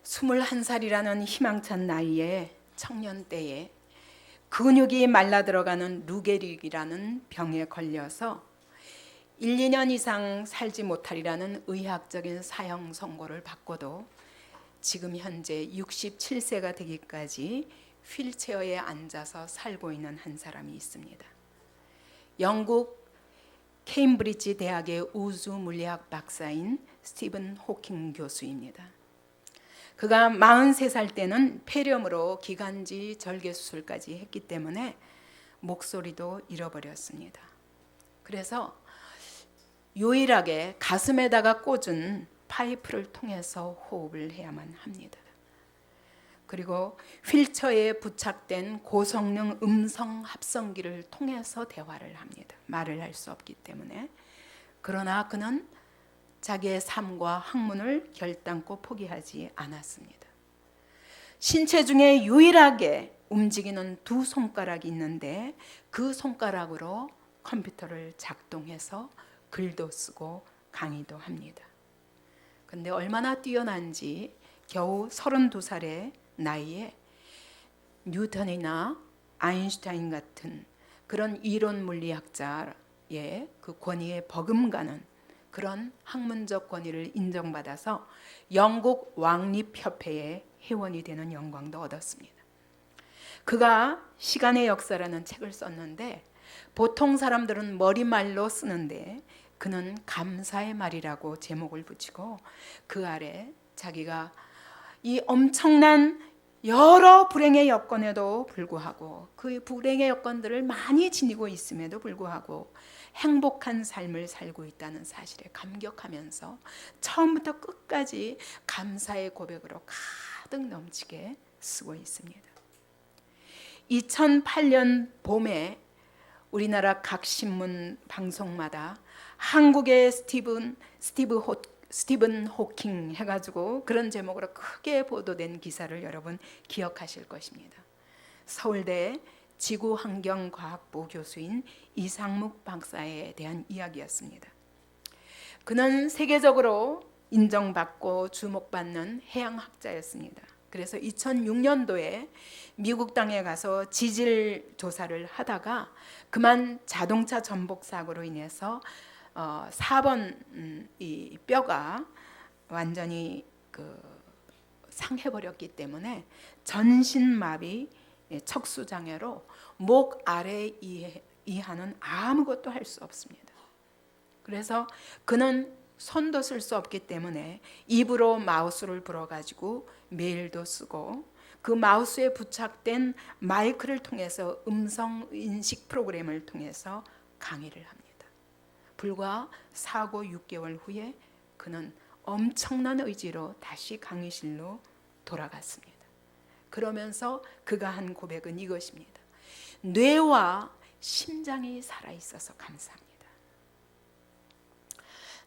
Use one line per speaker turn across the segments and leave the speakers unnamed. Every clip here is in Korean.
21살이라는 희망찬 나이에 청년 때에 근육이 말라 들어가는 루게릭이라는 병에 걸려서 1, 2년 이상 살지 못하리라는 의학적인 사형 선고를 받고도 지금 현재 67세가 되기까지 휠체어에 앉아서 살고 있는 한 사람이 있습니다. 영국 케임브리지 대학의 우주 물리학 박사인 스티븐 호킹 교수입니다. 그가 43살 때는 폐렴으로 기관지 절개 수술까지 했기 때문에 목소리도 잃어버렸습니다. 그래서 유일하게 가슴에다가 꽂은 파이프를 통해서 호흡을 해야만 합니다. 그리고 휠체어에 부착된 고성능 음성 합성기를 통해서 대화를 합니다. 말을 할 수 없기 때문에. 그러나 그는 자기의 삶과 학문을 결단코 포기하지 않았습니다. 신체 중에 유일하게 움직이는 두 손가락이 있는데 그 손가락으로 컴퓨터를 작동해서 글도 쓰고 강의도 합니다. 근데 얼마나 뛰어난지 겨우 32살의 나이에 뉴턴이나 아인슈타인 같은 그런 이론 물리학자의 그 권위에 버금가는 그런 학문적 권위를 인정받아서 영국 왕립협회의 회원이 되는 영광도 얻었습니다. 그가 시간의 역사라는 책을 썼는데 보통 사람들은 머리말로 쓰는데 그는 감사의 말이라고 제목을 붙이고 그 아래 자기가 이 엄청난 여러 불행의 여건에도 불구하고 그 불행의 여건들을 많이 지니고 있음에도 불구하고 행복한 삶을 살고 있다는 사실에 감격하면서 처음부터 끝까지 감사의 고백으로 가득 넘치게 쓰고 있습니다. 2008년 봄에 우리나라 각 신문 방송마다 한국의 스티븐 호킹 해가지고 그런 제목으로 크게 보도된 기사를 여러분 기억하실 것입니다. 서울대 지구환경과학부 교수인 이상묵 박사에 대한 이야기였습니다. 그는 세계적으로 인정받고 주목받는 해양학자였습니다. 그래서 2006년도에 미국 땅에 가서 지질 조사를 하다가 그만 자동차 전복 사고로 인해서 4번 이 뼈가 완전히 상해버렸기 때문에 전신마비 척수장애로 목 아래 이하는 아무것도 할 수 없습니다. 그래서 그는 손도 쓸 수 없기 때문에 입으로 마우스를 불어가지고 메일도 쓰고 그 마우스에 부착된 마이크를 통해서 음성 인식 프로그램을 통해서 강의를 합니다. 불과 사고 6개월 후에 그는 엄청난 의지로 다시 강의실로 돌아갔습니다. 그러면서 그가 한 고백은 이것입니다. 뇌와 심장이 살아있어서 감사합니다.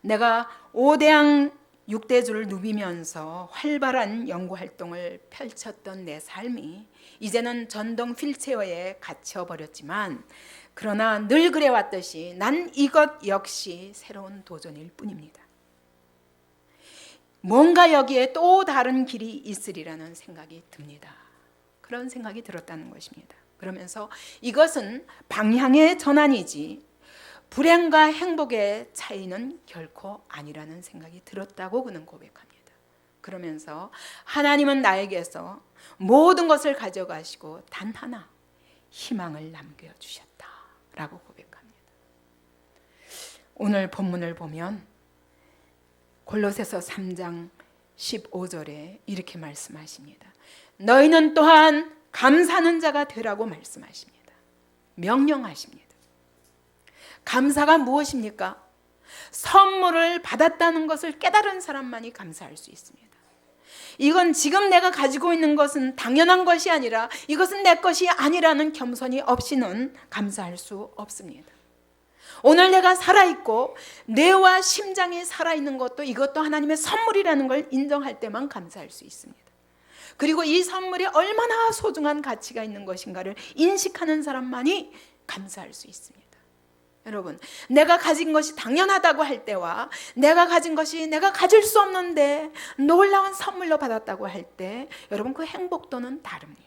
내가 5대양 6대주를 누비면서 활발한 연구활동을 펼쳤던 내 삶이 이제는 전동 휠체어에 갇혀버렸지만 그러나 늘 그래왔듯이 난 이것 역시 새로운 도전일 뿐입니다. 뭔가 여기에 또 다른 길이 있으리라는 생각이 듭니다. 그런 생각이 들었다는 것입니다. 그러면서 이것은 방향의 전환이지 불행과 행복의 차이는 결코 아니라는 생각이 들었다고 그는 고백합니다. 그러면서 하나님은 나에게서 모든 것을 가져가시고 단 하나 희망을 남겨주셨다라고 고백합니다. 오늘 본문을 보면 골로새서 3장 15절에 이렇게 말씀하십니다. 너희는 또한 감사하는 자가 되라고 말씀하십니다. 명령하십니다. 감사가 무엇입니까? 선물을 받았다는 것을 깨달은 사람만이 감사할 수 있습니다. 이건 지금 내가 가지고 있는 것은 당연한 것이 아니라 이것은 내 것이 아니라는 겸손이 없이는 감사할 수 없습니다. 오늘 내가 살아있고 뇌와 심장이 살아있는 것도 이것도 하나님의 선물이라는 걸 인정할 때만 감사할 수 있습니다. 그리고 이 선물이 얼마나 소중한 가치가 있는 것인가를 인식하는 사람만이 감사할 수 있습니다. 여러분, 내가 가진 것이 당연하다고 할 때와 내가 가진 것이 내가 가질 수 없는데 놀라운 선물로 받았다고 할 때, 여러분, 그 행복도는 다릅니다.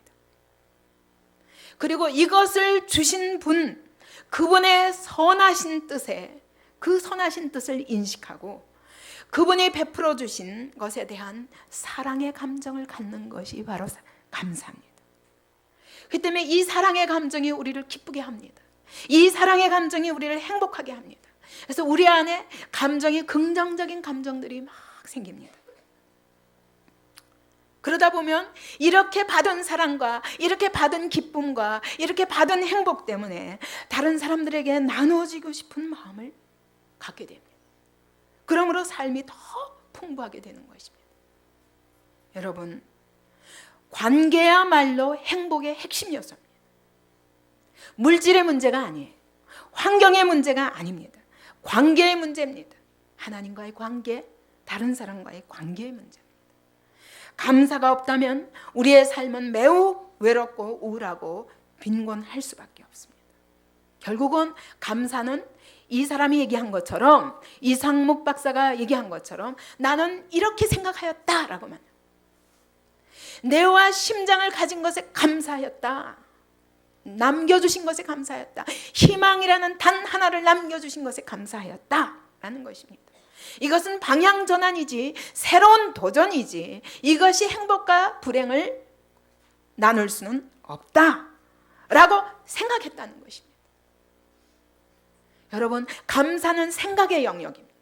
그리고 이것을 주신 분, 그분의 선하신 뜻에, 그 선하신 뜻을 인식하고 그분이 베풀어 주신 것에 대한 사랑의 감정을 갖는 것이 바로 감사합니다. 그 때문에 이 사랑의 감정이 우리를 기쁘게 합니다. 이 사랑의 감정이 우리를 행복하게 합니다. 그래서 우리 안에 감정이, 긍정적인 감정들이 막 생깁니다. 그러다 보면 이렇게 받은 사랑과 이렇게 받은 기쁨과 이렇게 받은 행복 때문에 다른 사람들에게 나눠주고 싶은 마음을 갖게 됩니다. 그러므로 삶이 더 풍부하게 되는 것입니다. 여러분, 관계야말로 행복의 핵심 요소입니다. 물질의 문제가 아니에요. 환경의 문제가 아닙니다. 관계의 문제입니다. 하나님과의 관계, 다른 사람과의 관계의 문제입니다. 감사가 없다면 우리의 삶은 매우 외롭고 우울하고 빈곤할 수밖에 없습니다. 결국은 감사는 이 사람이 얘기한 것처럼, 이상묵 박사가 얘기한 것처럼 나는 이렇게 생각하였다라고만, 뇌와 심장을 가진 것에 감사하였다, 남겨주신 것에 감사하였다, 희망이라는 단 하나를 남겨주신 것에 감사하였다라는 것입니다. 이것은 방향 전환이지 새로운 도전이지 이것이 행복과 불행을 나눌 수는 없다라고 생각했다는 것입니다. 여러분, 감사는 생각의 영역입니다.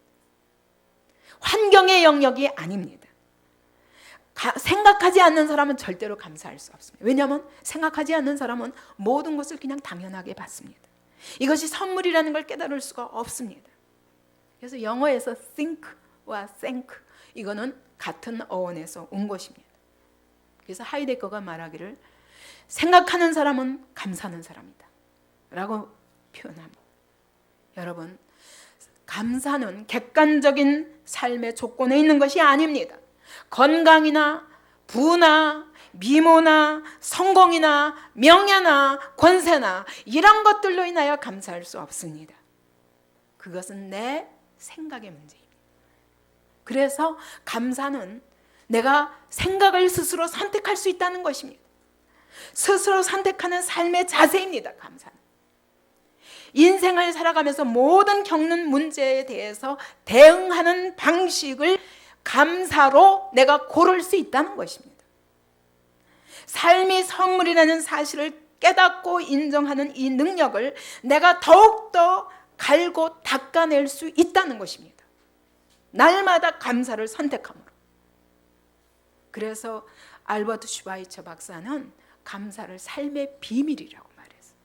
환경의 영역이 아닙니다. 생각하지 않는 사람은 절대로 감사할 수 없습니다. 왜냐하면 생각하지 않는 사람은 모든 것을 그냥 당연하게 받습니다. 이것이 선물이라는 걸 깨달을 수가 없습니다. 그래서 영어에서 think와 thank, 이거는 같은 어원에서 온 것입니다. 그래서 하이데거가 말하기를 생각하는 사람은 감사하는 사람이다 라고 표현합니다. 여러분, 감사는 객관적인 삶의 조건에 있는 것이 아닙니다. 건강이나 부나 미모나 성공이나 명예나 권세나 이런 것들로 인하여 감사할 수 없습니다. 그것은 내 생각의 문제입니다. 그래서 감사는 내가 생각을 스스로 선택할 수 있다는 것입니다. 스스로 선택하는 삶의 자세입니다. 감사는 인생을 살아가면서 모든 겪는 문제에 대해서 대응하는 방식을 감사로 내가 고를 수 있다는 것입니다. 삶이 선물이라는 사실을 깨닫고 인정하는 이 능력을 내가 더욱더 갈고 닦아낼 수 있다는 것입니다. 날마다 감사를 선택함으로. 그래서 알버트 슈바이처 박사는 감사를 삶의 비밀이라고 말했어요.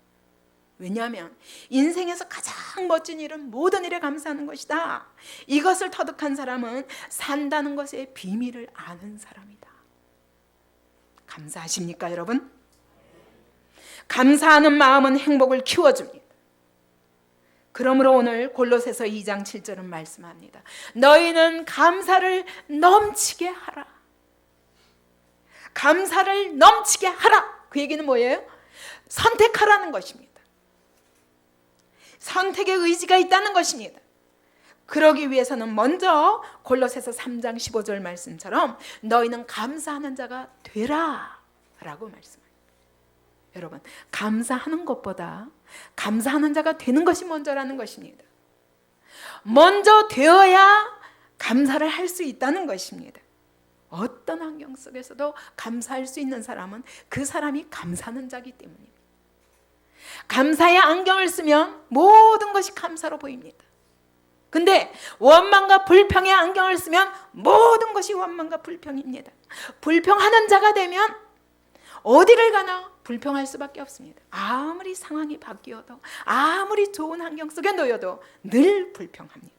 왜냐하면 인생에서 가장 멋진 일은 모든 일에 감사하는 것이다. 이것을 터득한 사람은 산다는 것의 비밀을 아는 사람이다. 감사하십니까, 여러분? 감사하는 마음은 행복을 키워줍니다. 그러므로 오늘 골로새서 2장 7절은 말씀합니다. 너희는 감사를 넘치게 하라. 감사를 넘치게 하라. 그 얘기는 뭐예요? 선택하라는 것입니다. 선택의 의지가 있다는 것입니다. 그러기 위해서는 먼저 골로새서 3장 15절 말씀처럼 너희는 감사하는 자가 되라 라고 말씀합니다. 여러분, 감사하는 것보다 감사하는 자가 되는 것이 먼저라는 것입니다. 먼저 되어야 감사를 할 수 있다는 것입니다. 어떤 환경 속에서도 감사할 수 있는 사람은 그 사람이 감사하는 자이기 때문입니다. 감사의 안경을 쓰면 모든 것이 감사로 보입니다. 근데 원망과 불평의 안경을 쓰면 모든 것이 원망과 불평입니다. 불평하는 자가 되면 어디를 가나 불평할 수밖에 없습니다. 아무리 상황이 바뀌어도, 아무리 좋은 환경 속에 놓여도 늘 불평합니다.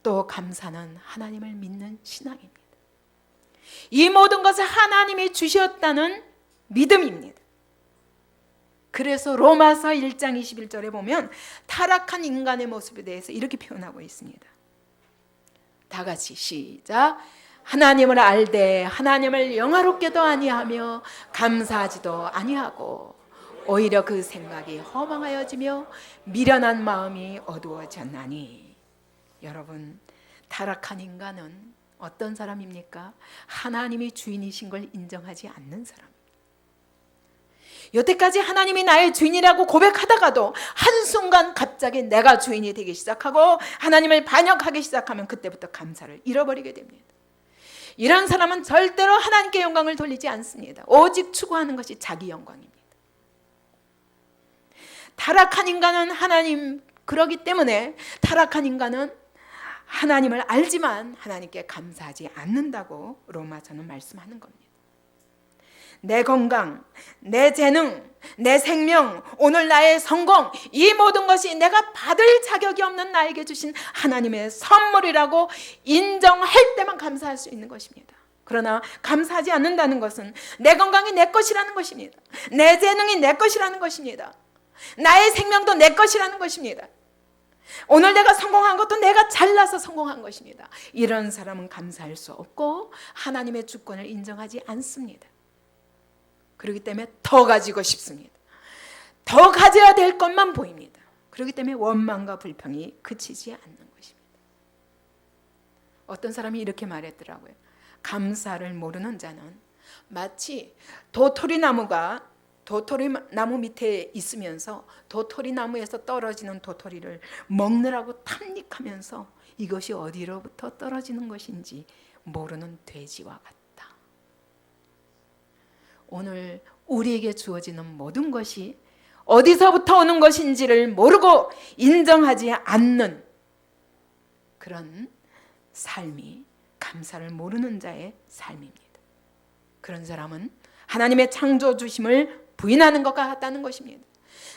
또 감사는 하나님을 믿는 신앙입니다. 이 모든 것을 하나님이 주셨다는 믿음입니다. 그래서 로마서 1장 21절에 보면 타락한 인간의 모습에 대해서 이렇게 표현하고 있습니다. 다 같이 시작. 하나님을 알되 하나님을 영화롭게도 아니하며 감사하지도 아니하고 오히려 그 생각이 허망하여지며 미련한 마음이 어두워졌나니. 여러분, 타락한 인간은 어떤 사람입니까? 하나님이 주인이신 걸 인정하지 않는 사람. 여태까지 하나님이 나의 주인이라고 고백하다가도 한순간 갑자기 내가 주인이 되기 시작하고 하나님을 반역하기 시작하면 그때부터 감사를 잃어버리게 됩니다. 이런 사람은 절대로 하나님께 영광을 돌리지 않습니다. 오직 추구하는 것이 자기 영광입니다. 타락한 인간은 그러기 때문에 타락한 인간은 하나님을 알지만 하나님께 감사하지 않는다고 로마서는 말씀하는 겁니다. 내 건강, 내 재능, 내 생명, 오늘 나의 성공, 이 모든 것이 내가 받을 자격이 없는 나에게 주신 하나님의 선물이라고 인정할 때만 감사할 수 있는 것입니다. 그러나 감사하지 않는다는 것은 내 건강이 내 것이라는 것입니다. 내 재능이 내 것이라는 것입니다. 나의 생명도 내 것이라는 것입니다. 오늘 내가 성공한 것도 내가 잘나서 성공한 것입니다. 이런 사람은 감사할 수 없고 하나님의 주권을 인정하지 않습니다. 그렇기 때문에 더 가지고 싶습니다. 더 가져야 될 것만 보입니다. 그렇기 때문에 원망과 불평이 그치지 않는 것입니다. 어떤 사람이 이렇게 말했더라고요. 감사를 모르는 자는 마치 도토리나무 밑에 있으면서 도토리나무에서 떨어지는 도토리를 먹느라고 탐닉하면서 이것이 어디로부터 떨어지는 것인지 모르는 돼지와 같다. 오늘 우리에게 주어지는 모든 것이 어디서부터 오는 것인지를 모르고 인정하지 않는 그런 삶이 감사를 모르는 자의 삶입니다. 그런 사람은 하나님의 창조주심을 부인하는 것과 같다는 것입니다.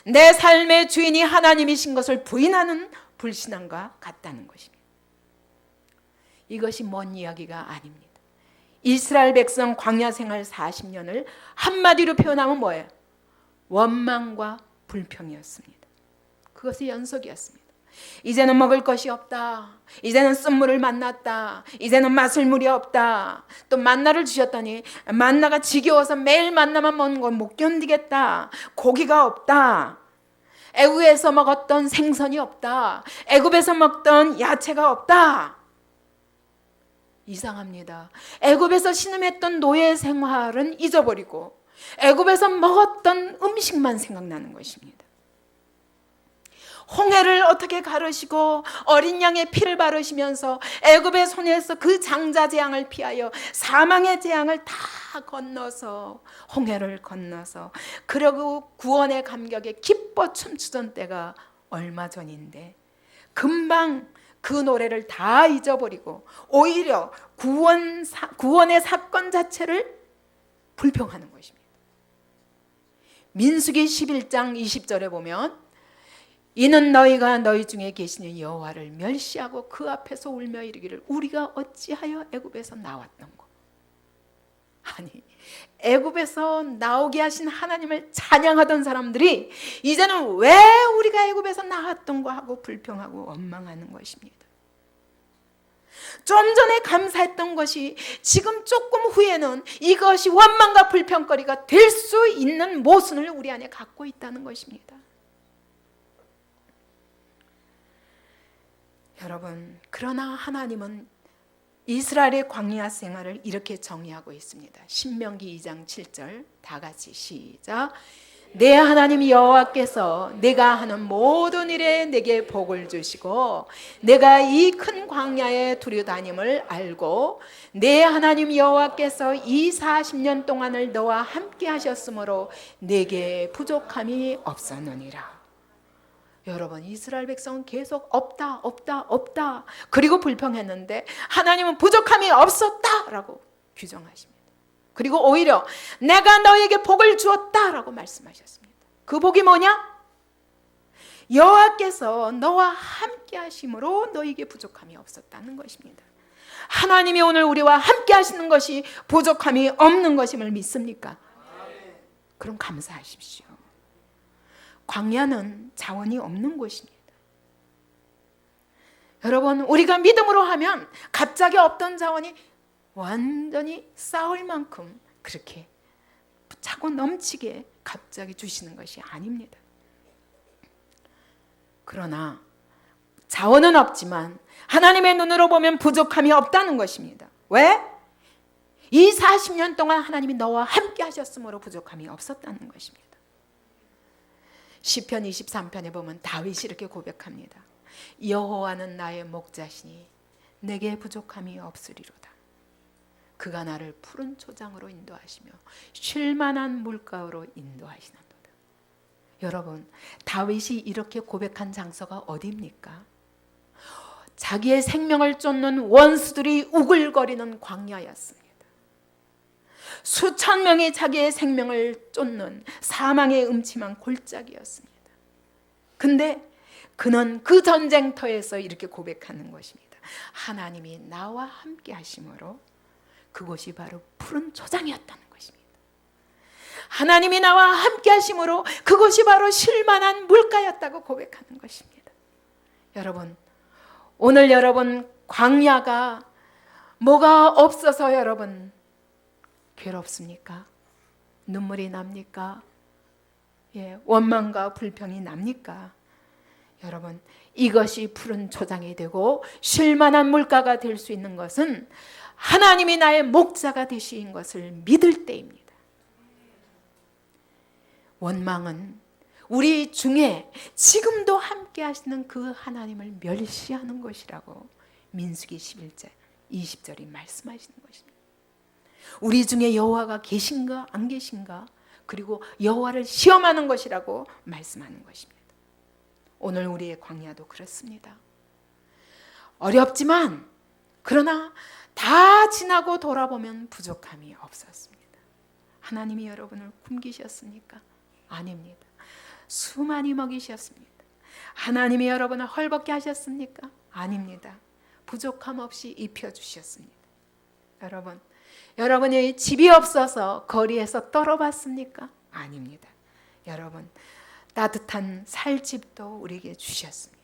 내 삶의 주인이 하나님이신 것을 부인하는 불신앙과 같다는 것입니다. 이것이 먼 이야기가 아닙니다. 이스라엘 백성 광야 생활 40년을 한마디로 표현하면 뭐예요? 원망과 불평이었습니다. 그것이 연속이었습니다. 이제는 먹을 것이 없다. 이제는 쓴물을 만났다. 이제는 마실 물이 없다. 또 만나를 주셨더니 만나가 지겨워서 매일 만나만 먹는 건 못 견디겠다. 고기가 없다. 애굽에서 먹었던 생선이 없다. 애굽에서 먹던 야채가 없다. 이상합니다. 애굽에서 신음했던 노예 생활은 잊어버리고 애굽에서 먹었던 음식만 생각나는 것입니다. 홍해를 어떻게 가르시고 어린 양의 피를 바르시면서 애굽의 손에서 그 장자 재앙을 피하여 사망의 재앙을 다 건너서 홍해를 건너서 그러고 구원의 감격에 기뻐 춤추던 때가 얼마 전인데 금방 그 노래를 다 잊어버리고 오히려 구원의 사건 자체를 불평하는 것입니다. 민수기 11장 20절에 보면 이는 너희가 너희 중에 계시는 여호와를 멸시하고 그 앞에서 울며 이르기를 우리가 어찌하여 애굽에서 나왔던고. 아니, 애굽에서 나오게 하신 하나님을 찬양하던 사람들이 이제는 왜 우리가 애굽에서 나왔던고 하고 불평하고 원망하는 것입니다. 좀 전에 감사했던 것이 지금 조금 후에는 이것이 원망과 불평거리가 될 수 있는 모순을 우리 안에 갖고 있다는 것입니다. 여러분, 그러나 하나님은 이스라엘의 광야 생활을 이렇게 정의하고 있습니다. 신명기 2장 7절 다 같이 시작. 내 하나님 여호와께서 내가 하는 모든 일에 내게 복을 주시고 내가 이 큰 광야에 두려다님을 알고 내 하나님 여호와께서 이 40년 동안을 너와 함께 하셨으므로 내게 부족함이 없었느니라. 여러분, 이스라엘 백성은 계속 없다 그리고 불평했는데 하나님은 부족함이 없었다라고 규정하십니다. 그리고 오히려 내가 너에게 복을 주었다라고 말씀하셨습니다. 그 복이 뭐냐? 여호와께서 너와 함께 하심으로 너에게 부족함이 없었다는 것입니다. 하나님이 오늘 우리와 함께 하시는 것이 부족함이 없는 것임을 믿습니까? 그럼 감사하십시오. 광야는 자원이 없는 곳입니다. 여러분, 우리가 믿음으로 하면 갑자기 없던 자원이 완전히 쌓을 만큼 그렇게 차고 넘치게 갑자기 주시는 것이 아닙니다. 그러나 자원은 없지만 하나님의 눈으로 보면 부족함이 없다는 것입니다. 왜? 이 40년 동안 하나님이 너와 함께 하셨으므로 부족함이 없었다는 것입니다. 시편 23편에 보면 다윗이 이렇게 고백합니다. 여호와는 나의 목자시니 내게 부족함이 없으리로다. 그가 나를 푸른 초장으로 인도하시며 쉴만한 물가로 인도하시는도다. 여러분, 다윗이 이렇게 고백한 장소가 어디입니까? 자기의 생명을 쫓는 원수들이 우글거리는 광야였습니다. 수천 명이 자기의 생명을 쫓는 사망의 음침한 골짜기였습니다. 근데 그는 그 전쟁터에서 이렇게 고백하는 것입니다. 하나님이 나와 함께 하심으로 그곳이 바로 푸른 초장이었다는 것입니다. 하나님이 나와 함께 하심으로 그곳이 바로 쉴만한 물가였다고 고백하는 것입니다. 여러분, 오늘 여러분 광야가 뭐가 없어서 여러분 괴롭습니까? 눈물이 납니까? 원망과 불평이 납니까? 여러분, 이것이 푸른 초장이 되고 쉴만한 물가가 될 수 있는 것은 하나님이 나의 목자가 되신 것을 믿을 때입니다. 원망은 우리 중에 지금도 함께 하시는 그 하나님을 멸시하는 것이라고 민수기 11장 20절이 말씀하시는 것입니다. 우리 중에 여호와가 계신가 안 계신가, 그리고 여호와를 시험하는 것이라고 말씀하는 것입니다. 오늘 우리의 광야도 그렇습니다. 어렵지만 그러나 다 지나고 돌아보면 부족함이 없었습니다. 하나님이 여러분을 굶기셨습니까? 아닙니다. 수많이 먹이셨습니다. 하나님이 여러분을 헐벗게 하셨습니까? 아닙니다. 부족함 없이 입혀주셨습니다. 여러분이 집이 없어서 거리에서 떨어봤습니까? 아닙니다. 여러분, 따뜻한 살집도 우리에게 주셨습니다.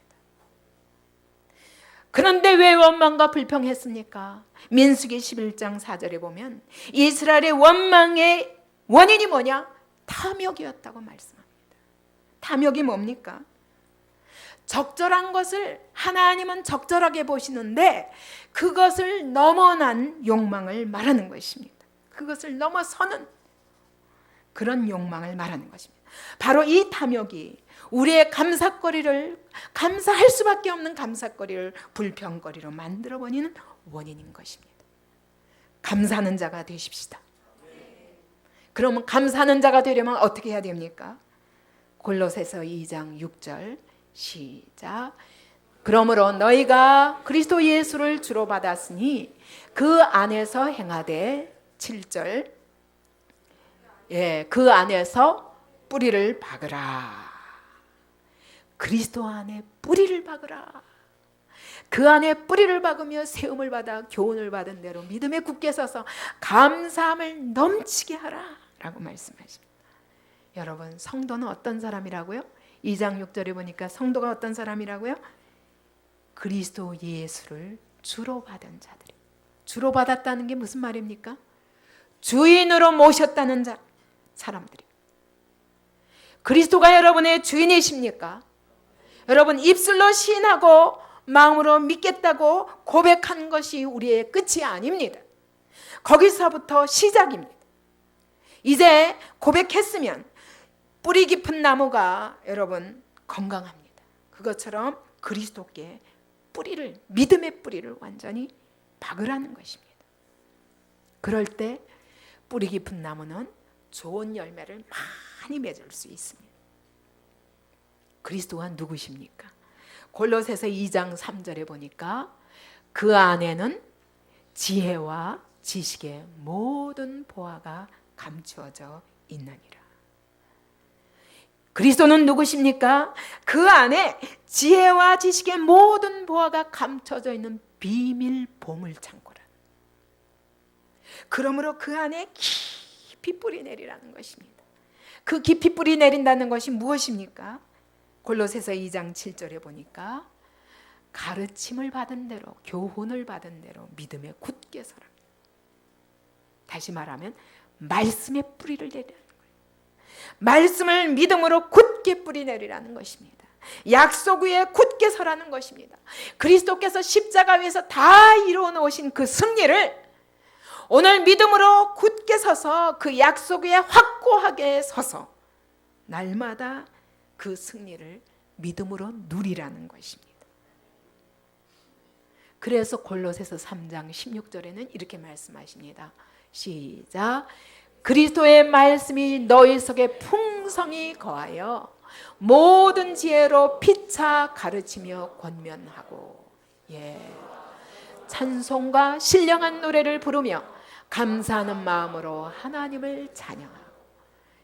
그런데 왜 원망과 불평했습니까? 민수기 11장 4절에 보면 이스라엘의 원망의 원인이 뭐냐? 탐욕이었다고 말씀합니다. 탐욕이 뭡니까? 적절한 것을 하나님은 적절하게 보시는데 그것을 넘어난 욕망을 말하는 것입니다. 그것을 넘어서는 그런 욕망을 말하는 것입니다. 바로 이 탐욕이 우리의 감사할 수밖에 없는 감사거리를 불평거리로 만들어버리는 원인인 것입니다. 감사하는 자가 되십시다. 그러면 감사하는 자가 되려면 어떻게 해야 됩니까? 골로새서 2장 6절 시작. 그러므로 너희가 그리스도 예수를 주로 받았으니 그 안에서 행하되 7절 그 안에서 뿌리를 박으라. 그리스도 안에 뿌리를 박으라. 그 안에 뿌리를 박으며 세움을 받아 교훈을 받은 대로 믿음에 굳게 서서 감사함을 넘치게 하라 라고 말씀하십니다. 여러분, 성도는 어떤 사람이라고요? 2장 6절에 보니까 성도가 어떤 사람이라고요? 그리스도 예수를 주로 받은 자들이. 주로 받았다는 게 무슨 말입니까? 주인으로 모셨다는 사람들이. 그리스도가 여러분의 주인이십니까? 여러분, 입술로 시인하고 마음으로 믿겠다고 고백한 것이 우리의 끝이 아닙니다. 거기서부터 시작입니다. 이제 고백했으면 뿌리 깊은 나무가 여러분 건강합니다. 그것처럼 그리스도께 뿌리를, 믿음의 뿌리를 완전히 박으라는 것입니다. 그럴 때 뿌리 깊은 나무는 좋은 열매를 많이 맺을 수 있습니다. 그리스도가 누구십니까? 골로새서 2장 3절에 보니까 그 안에는 지혜와 지식의 모든 보화가 감추어져 있느니라. 그리스도는 누구십니까? 그 안에 지혜와 지식의 모든 보화가 감춰져 있는 비밀 보물 창고라. 그러므로 그 안에 깊이 뿌리 내리라는 것입니다. 그 깊이 뿌리 내린다는 것이 무엇입니까? 골로새서 2장 7절에 보니까 가르침을 받은 대로, 교훈을 받은 대로 믿음에 굳게 서라. 다시 말하면 말씀의 뿌리를 내리라는 거예요. 말씀을 믿음으로 굳게 뿌리내리라는 것입니다. 약속 위에 굳게 서라는 것입니다. 그리스도께서 십자가 위에서 다 이루어 놓으신 그 승리를 오늘 믿음으로 굳게 서서 그 약속 위에 확고하게 서서 날마다 그 승리를 믿음으로 누리라는 것입니다. 그래서 골로새서 3장 16절에는 이렇게 말씀하십니다. 시작. 그리스도의 말씀이 너희 속에 풍성히 거하여 모든 지혜로 피차 가르치며 권면하고, 찬송과 신령한 노래를 부르며 감사하는 마음으로 하나님을 찬양하고.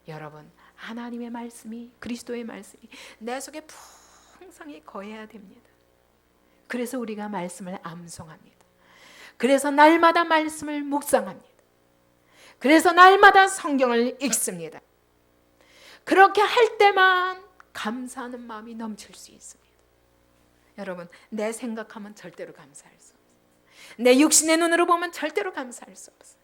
여러분, 하나님의 말씀이, 그리스도의 말씀이 내 속에 풍성히 거해야 됩니다. 그래서 우리가 말씀을 암송합니다. 그래서 날마다 말씀을 묵상합니다. 그래서 날마다 성경을 읽습니다. 그렇게 할 때만 감사하는 마음이 넘칠 수 있습니다. 여러분, 내 생각하면 절대로 감사할 수 없어요. 내 육신의 눈으로 보면 절대로 감사할 수 없어요.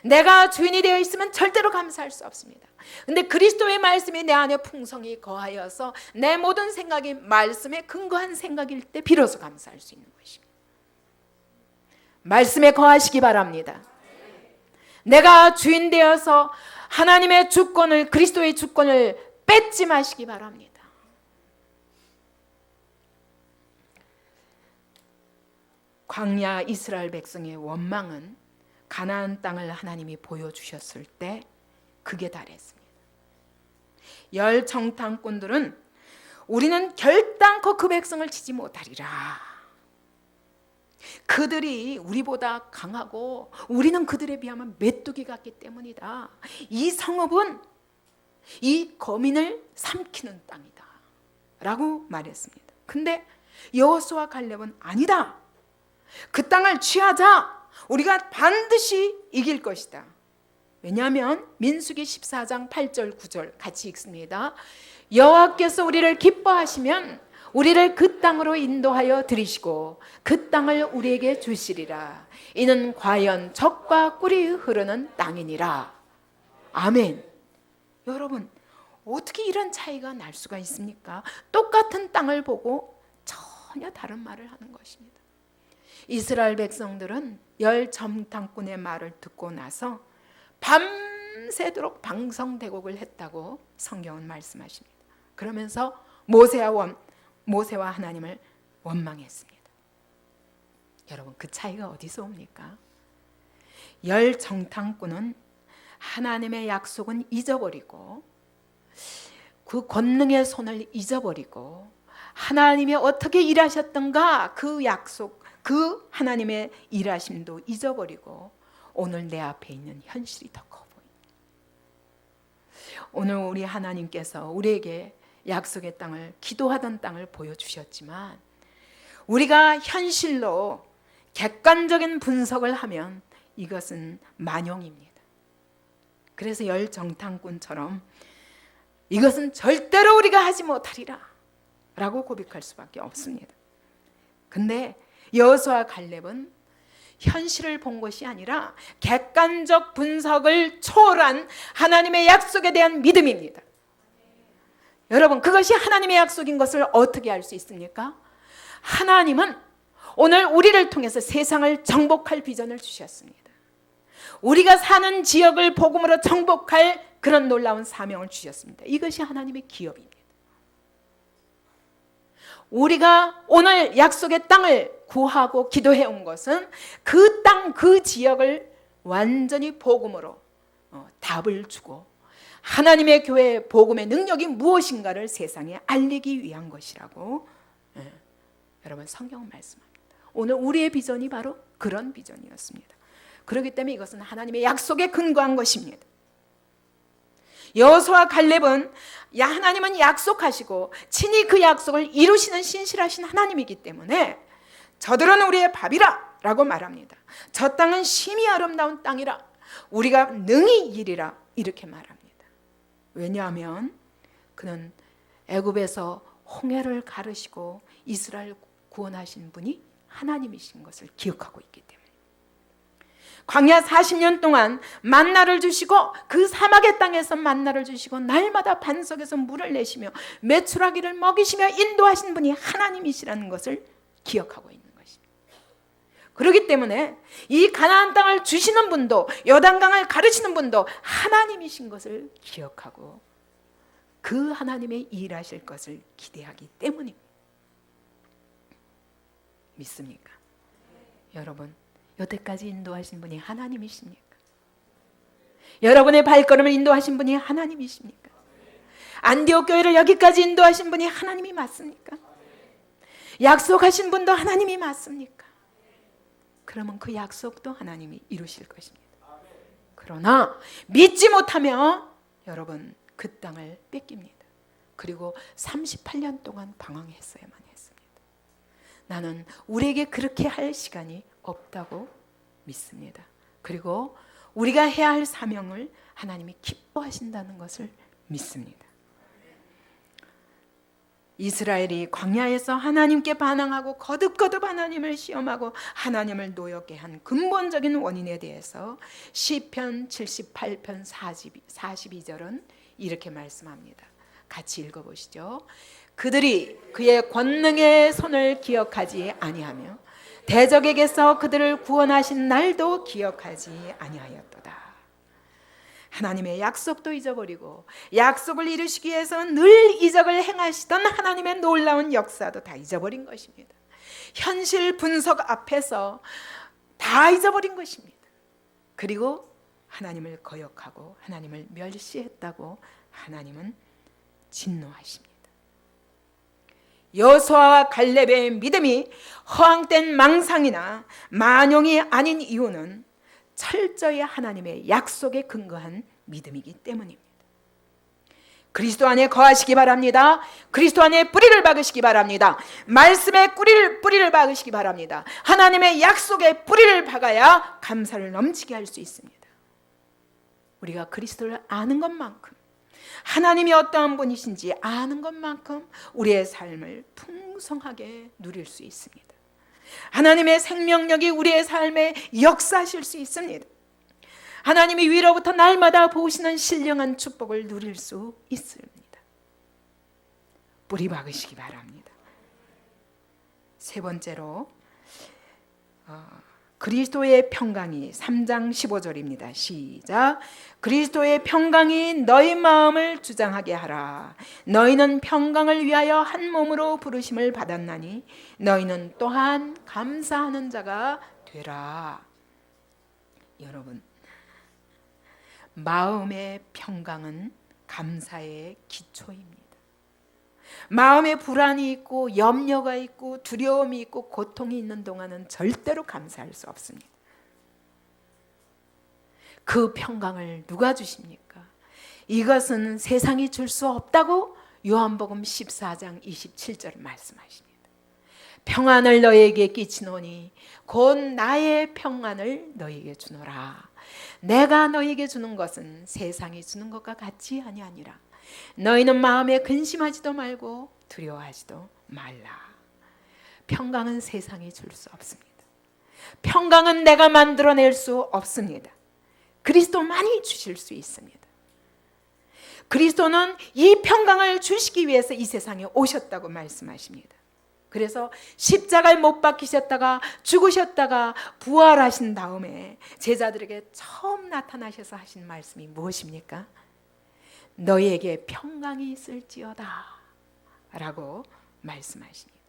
내가 주인이 되어 있으면 절대로 감사할 수 없습니다. 근데 그리스도의 말씀이 내 안에 풍성히 거하여서 내 모든 생각이 말씀에 근거한 생각일 때 비로소 감사할 수 있는 것입니다. 말씀에 거하시기 바랍니다. 내가 주인 되어서 하나님의 주권을, 그리스도의 주권을 뺏지 마시기 바랍니다. 광야 이스라엘 백성의 원망은 가나안 땅을 하나님이 보여주셨을 때 극에 달했습니다. 열 정탐꾼들은 우리는 결단코 그 백성을 치지 못하리라. 그들이 우리보다 강하고 우리는 그들에 비하면 메뚜기 같기 때문이다. 이 성읍은 이 거민을 삼키는 땅이다 라고 말했습니다. 근데 여호수아 갈렙은 아니다. 그 땅을 취하자. 우리가 반드시 이길 것이다. 왜냐하면 민수기 14장 8절 9절 같이 읽습니다. 여호와께서 우리를 기뻐하시면 우리를 그 땅으로 인도하여 들이시고 그 땅을 우리에게 주시리라. 이는 과연 젖과 꿀이 흐르는 땅이니라. 아멘. 여러분, 어떻게 이런 차이가 날 수가 있습니까? 똑같은 땅을 보고 전혀 다른 말을 하는 것입니다. 이스라엘 백성들은 열 정탐꾼의 말을 듣고 나서 밤새도록 방성대곡을 했다고 성경은 말씀하십니다. 그러면서 모세와 하나님을 원망했습니다. 여러분, 그 차이가 어디서 옵니까? 열 정탐꾼은 하나님의 약속은 잊어버리고 그 권능의 손을 잊어버리고 하나님이 어떻게 일하셨던가 그 약속, 그 하나님의 일하심도 잊어버리고 오늘 내 앞에 있는 현실이 더 커 보입니다. 오늘 우리 하나님께서 우리에게 약속의 땅을, 기도하던 땅을 보여주셨지만 우리가 현실로 객관적인 분석을 하면 이것은 만용입니다. 그래서 열 정탐꾼처럼 이것은 절대로 우리가 하지 못하리라 라고 고백할 수밖에 없습니다. 근데 여호수아 갈렙은 현실을 본 것이 아니라 객관적 분석을 초월한 하나님의 약속에 대한 믿음입니다. 여러분, 그것이 하나님의 약속인 것을 어떻게 알 수 있습니까? 하나님은 오늘 우리를 통해서 세상을 정복할 비전을 주셨습니다. 우리가 사는 지역을 복음으로 정복할 그런 놀라운 사명을 주셨습니다. 이것이 하나님의 기업입니다. 우리가 오늘 약속의 땅을 구하고 기도해 온 것은 그 땅, 그 지역을 완전히 복음으로 답을 주고 하나님의 교회의 복음의 능력이 무엇인가를 세상에 알리기 위한 것이라고 여러분 성경은 말씀합니다. 오늘 우리의 비전이 바로 그런 비전이었습니다. 그렇기 때문에 이것은 하나님의 약속에 근거한 것입니다. 여호수아 갈렙은 하나님은 약속하시고 친히 그 약속을 이루시는 신실하신 하나님이기 때문에 저들은 우리의 밥이라 라고 말합니다. 저 땅은 심히 아름다운 땅이라 우리가 능히 이리라 이렇게 말합니다. 왜냐하면 그는 애굽에서 홍해를 가르시고 이스라엘 구원하신 분이 하나님이신 것을 기억하고 있기 때문에. 광야 40년 동안 만나를 주시고 그 사막의 땅에서 만나를 주시고 날마다 반석에서 물을 내시며 메추라기를 먹이시며 인도하신 분이 하나님이시라는 것을 기억하고 있는 것입니다. 그렇기 때문에 이 가나안 땅을 주시는 분도 요단강을 가르치는 분도 하나님이신 것을 기억하고 그 하나님의 일하실 것을 기대하기 때문입니다. 믿습니까? 여러분, 여태까지 인도하신 분이 하나님이십니까? 여러분의 발걸음을 인도하신 분이 하나님이십니까? 안디옥 교회를 여기까지 인도하신 분이 하나님이 맞습니까? 약속하신 분도 하나님이 맞습니까? 그러면 그 약속도 하나님이 이루실 것입니다. 그러나 믿지 못하면 여러분 그 땅을 뺏깁니다. 그리고 38년 동안 방황했어야만 했습니다. 나는 우리에게 그렇게 할 시간이 없다고 믿습니다. 그리고 우리가 해야 할 사명을 하나님이 기뻐하신다는 것을 믿습니다. 이스라엘이 광야에서 하나님께 반항하고 거듭거듭 하나님을 시험하고 하나님을 노엽게 한 근본적인 원인에 대해서 시편 78편 42절은 이렇게 말씀합니다. 같이 읽어보시죠. 그들이 그의 권능의 손을 기억하지 아니하며 대적에게서 그들을 구원하신 날도 기억하지 아니하였도다. 하나님의 약속도 잊어버리고 약속을 이루시기 위해서 늘 이적을 행하시던 하나님의 놀라운 역사도 다 잊어버린 것입니다. 현실 분석 앞에서 다 잊어버린 것입니다. 그리고 하나님을 거역하고 하나님을 멸시했다고 하나님은 진노하십니다. 여호수아와 갈렙의 믿음이 허황된 망상이나 만용이 아닌 이유는 철저히 하나님의 약속에 근거한 믿음이기 때문입니다. 그리스도 안에 거하시기 바랍니다. 그리스도 안에 뿌리를 박으시기 바랍니다. 말씀에 뿌리를 박으시기 바랍니다. 하나님의 약속에 뿌리를 박아야 감사를 넘치게 할 수 있습니다. 우리가 그리스도를 아는 것만큼 하나님이 어떠한 분이신지 아는 것만큼 우리의 삶을 풍성하게 누릴 수 있습니다. 하나님의 생명력이 우리의 삶에 역사하실 수 있습니다. 하나님이 위로부터 날마다 보시는 신령한 축복을 누릴 수 있습니다. 뿌리 박으시기 바랍니다. 세 번째로 그리스도의 평강이 3장 15절입니다. 시작. 그리스도의 평강이 너희 마음을 주장하게 하라. 너희는 평강을 위하여 한 몸으로 부르심을 받았나니 너희는 또한 감사하는 자가 되라. 여러분, 마음의 평강은 감사의 기초입니다. 마음에 불안이 있고 염려가 있고 두려움이 있고 고통이 있는 동안은 절대로 감사할 수 없습니다. 그 평강을 누가 주십니까? 이것은 세상이 줄 수 없다고 요한복음 14장 27절 말씀하십니다. 평안을 너희에게 끼치노니 곧 나의 평안을 너희에게 주노라. 내가 너희에게 주는 것은 세상이 주는 것과 같이 아니하니라. 너희는 마음에 근심하지도 말고 두려워하지도 말라. 평강은 세상이 줄 수 없습니다. 평강은 내가 만들어낼 수 없습니다. 그리스도만이 주실 수 있습니다. 그리스도는 이 평강을 주시기 위해서 이 세상에 오셨다고 말씀하십니다. 그래서 십자가에 못 박히셨다가 죽으셨다가 부활하신 다음에 제자들에게 처음 나타나셔서 하신 말씀이 무엇입니까? 너희에게 평강이 있을지어다 라고 말씀하십니다.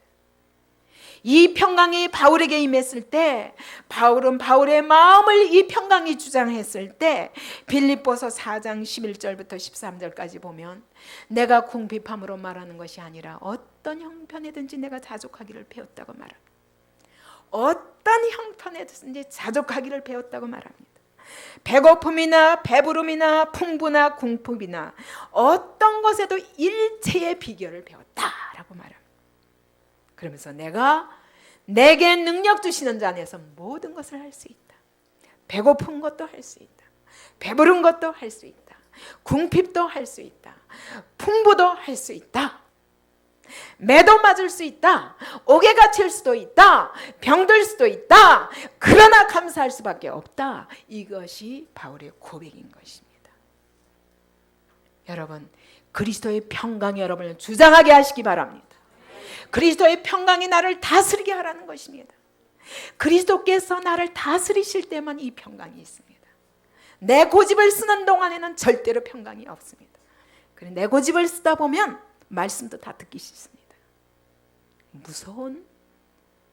이 평강이 바울에게 임했을 때 바울은 바울의 마음을 이 평강이 주장했을 때 빌립보서 4장 11절부터 13절까지 보면 내가 궁핍함으로 말하는 것이 아니라 어떤 형편에든지 내가 자족하기를 배웠다고 말합니다. 어떤 형편에든지 자족하기를 배웠다고 말합니다. 배고픔이나 배부름이나 풍부나 궁핍이나 어떤 것에도 일체의 비결을 배웠다라고 말합니다. 그러면서 내게 능력 주시는 자 안에서 모든 것을 할 수 있다. 배고픈 것도 할 수 있다. 배부른 것도 할 수 있다. 궁핍도 할 수 있다. 풍부도 할 수 있다. 매도 맞을 수 있다. 옥에 갇힐 수도 있다. 병들 수도 있다. 그러나 감사할 수밖에 없다. 이것이 바울의 고백인 것입니다. 여러분, 그리스도의 평강이 여러분을 주장하게 하시기 바랍니다. 그리스도의 평강이 나를 다스리게 하라는 것입니다. 그리스도께서 나를 다스리실 때만 이 평강이 있습니다. 내 고집을 쓰는 동안에는 절대로 평강이 없습니다. 내 고집을 쓰다 보면 말씀도 다 듣기 싫습니다. 무서운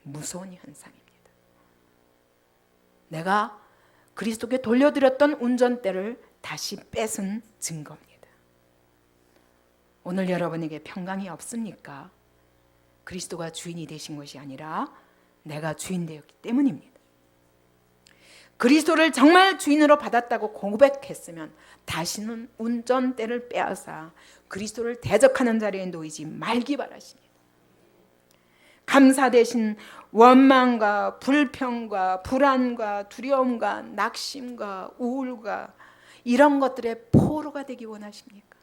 현상입니다. 내가 그리스도께 돌려드렸던 운전대를 다시 뺏은 증거입니다. 오늘 여러분에게 평강이 없습니까? 그리스도가 주인이 되신 것이 아니라 내가 주인 되었기 때문입니다. 그리스도를 정말 주인으로 받았다고 고백했으면 다시는 운전대를 빼앗아 그리스도를 대적하는 자리에 놓이지 말기 바라십니다. 감사 대신 원망과 불평과 불안과 두려움과 낙심과 우울과 이런 것들의 포로가 되기 원하십니까?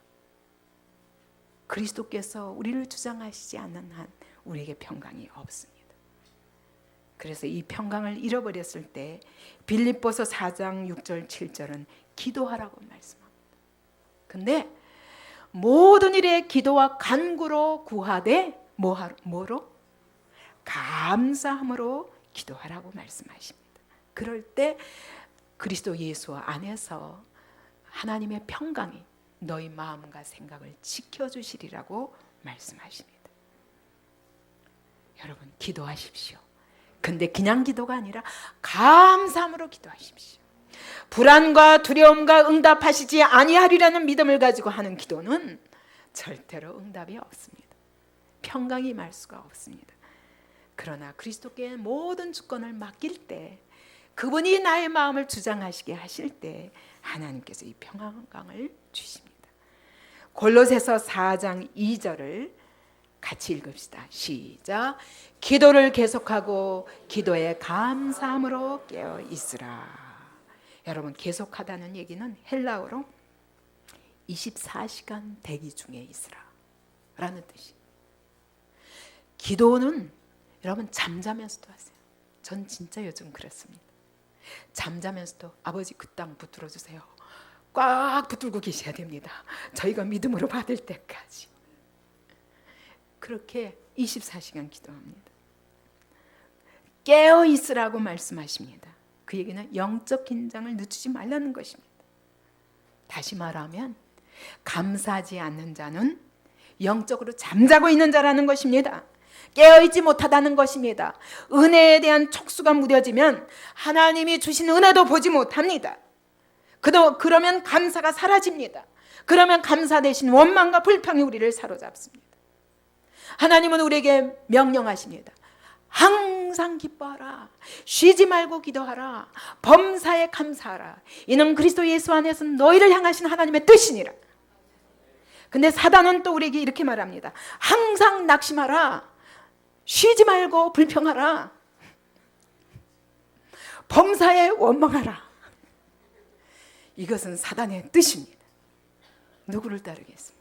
그리스도께서 우리를 주장하시지 않는 한 우리에게 평강이 없습니다. 그래서 이 평강을 잃어버렸을 때 빌립보서 4장 6절 7절은 기도하라고 말씀합니다. 근데 모든 일에 기도와 간구로 구하되 뭐로? 감사함으로 기도하라고 말씀하십니다. 그럴 때 그리스도 예수 안에서 하나님의 평강이 너희 마음과 생각을 지켜주시리라고 말씀하십니다. 여러분, 기도하십시오. 근데 그냥 기도가 아니라 감사함으로 기도하십시오. 불안과 두려움과 응답하시지 아니하리라는 믿음을 가지고 하는 기도는 절대로 응답이 없습니다. 평강이 임할 수가 없습니다. 그러나 그리스도께 모든 주권을 맡길 때, 그분이 나의 마음을 주장하시게 하실 때 하나님께서 이 평강을 주십니다. 골로새서 4장 2절을 같이 읽읍시다. 시작. 기도를 계속하고 기도에 감사함으로 깨어 있으라. 여러분, 계속하다는 얘기는 헬라어로 24시간 대기 중에 있으라 라는 뜻이에요. 기도는 여러분 잠자면서도 하세요. 전 진짜 요즘 그렇습니다. 잠자면서도 아버지 그 땅 붙들어 주세요. 꽉 붙들고 계셔야 됩니다. 저희가 믿음으로 받을 때까지. 그렇게 24시간 기도합니다. 깨어 있으라고 말씀하십니다. 그 얘기는 영적 긴장을 늦추지 말라는 것입니다. 다시 말하면 감사하지 않는 자는 영적으로 잠자고 있는 자라는 것입니다. 깨어있지 못하다는 것입니다. 은혜에 대한 촉수가 무뎌지면 하나님이 주신 은혜도 보지 못합니다. 그러면 감사가 사라집니다. 그러면 감사 대신 원망과 불평이 우리를 사로잡습니다. 하나님은 우리에게 명령하십니다. 항상 기뻐하라. 쉬지 말고 기도하라. 범사에 감사하라. 이는 그리스도 예수 안에서 너희를 향하신 하나님의 뜻이니라. 근데 사단은 또 우리에게 이렇게 말합니다. 항상 낙심하라. 쉬지 말고 불평하라. 범사에 원망하라. 이것은 사단의 뜻입니다. 누구를 따르겠습니까?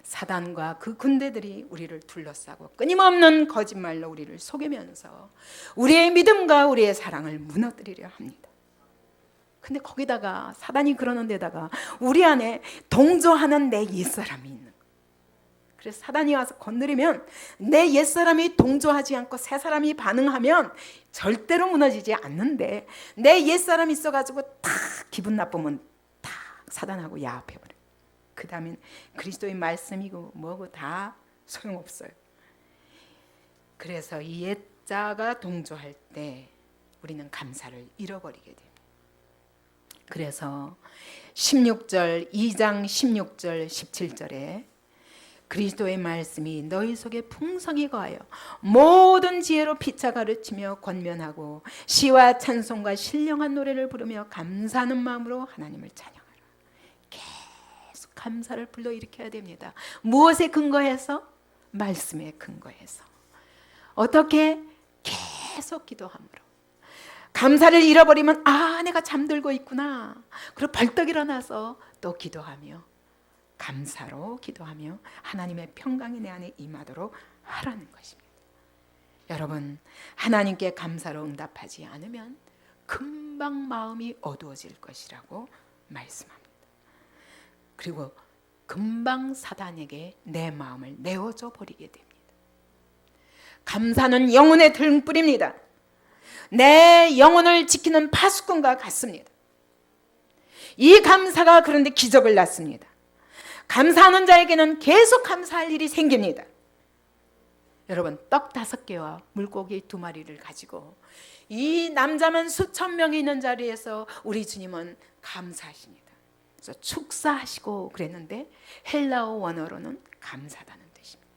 사단과 그 군대들이 우리를 둘러싸고 끊임없는 거짓말로 우리를 속이면서 우리의 믿음과 우리의 사랑을 무너뜨리려 합니다. 근데 거기다가 사단이 그러는 데다가 우리 안에 동조하는 내 옛사람이 있는 거예요. 그래서 사단이 와서 건드리면 내 옛사람이 동조하지 않고 새 사람이 반응하면 절대로 무너지지 않는데, 내 옛사람이 있어가지고 딱 기분 나쁘면 딱 사단하고 야합해버려요. 그 다음엔 그리스도의 말씀이고 뭐고 다 소용없어요. 그래서 이 옛자가 동조할 때 우리는 감사를 잃어버리게 됩니다. 그래서 16절 2장 16절 17절에 그리스도의 말씀이 너희 속에 풍성히 거하여 모든 지혜로 피차 가르치며 권면하고 시와 찬송과 신령한 노래를 부르며 감사하는 마음으로 하나님을 찬양하라. 계속 감사를 불러일으켜야 됩니다. 무엇에 근거해서? 말씀에 근거해서. 어떻게? 계속 기도함으로. 감사를 잃어버리면 내가 잠들고 있구나. 그리고 벌떡 일어나서 또 기도하며 감사로 기도하며 하나님의 평강이 내 안에 임하도록 하라는 것입니다. 여러분, 하나님께 감사로 응답하지 않으면 금방 마음이 어두워질 것이라고 말씀합니다. 그리고 금방 사단에게 내 마음을 내어줘 버리게 됩니다. 감사는 영혼의 등불입니다. 내 영혼을 지키는 파수꾼과 같습니다. 이 감사가 그런데 기적을 낳습니다. 감사하는 자에게는 계속 감사할 일이 생깁니다. 여러분, 떡 5개와 물고기 2마리를 가지고 이 남자만 수천 명이 있는 자리에서 우리 주님은 감사하십니다. 그래서 축사하시고 그랬는데 헬라어 원어로는 감사하다는 뜻입니다.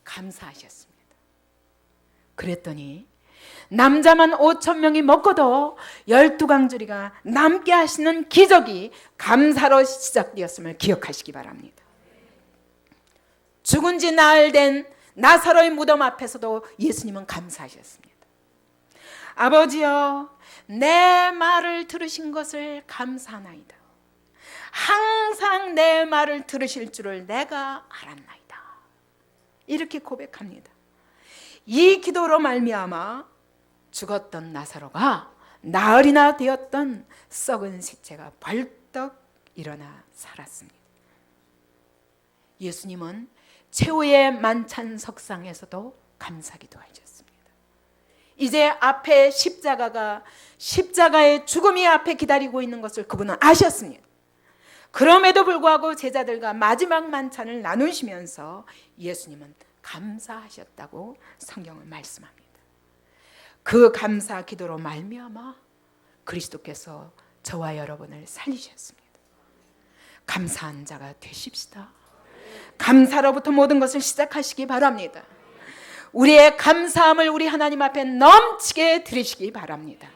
감사하셨습니다. 그랬더니 남자만 5천 명이 먹고도 12강주리가 남게 하시는 기적이 감사로 시작되었음을 기억하시기 바랍니다. 죽은 지 나흘 된 나사로의 무덤 앞에서도 예수님은 감사하셨습니다. 아버지여, 내 말을 들으신 것을 감사하나이다. 항상 내 말을 들으실 줄을 내가 알았나이다. 이렇게 고백합니다. 이 기도로 말미암아 죽었던 나사로가 나흘이나 되었던 썩은 시체가 벌떡 일어나 살았습니다. 예수님은 최후의 만찬 석상에서도 감사기도 하셨습니다. 이제 앞에 십자가의 죽음이 앞에 기다리고 있는 것을 그분은 아셨습니다. 그럼에도 불구하고 제자들과 마지막 만찬을 나누시면서 예수님은 감사하셨다고 성경은 말씀합니다. 그 감사 기도로 말미암아 그리스도께서 저와 여러분을 살리셨습니다. 감사한 자가 되십시다. 감사로부터 모든 것을 시작하시기 바랍니다. 우리의 감사함을 우리 하나님 앞에 넘치게 드리시기 바랍니다.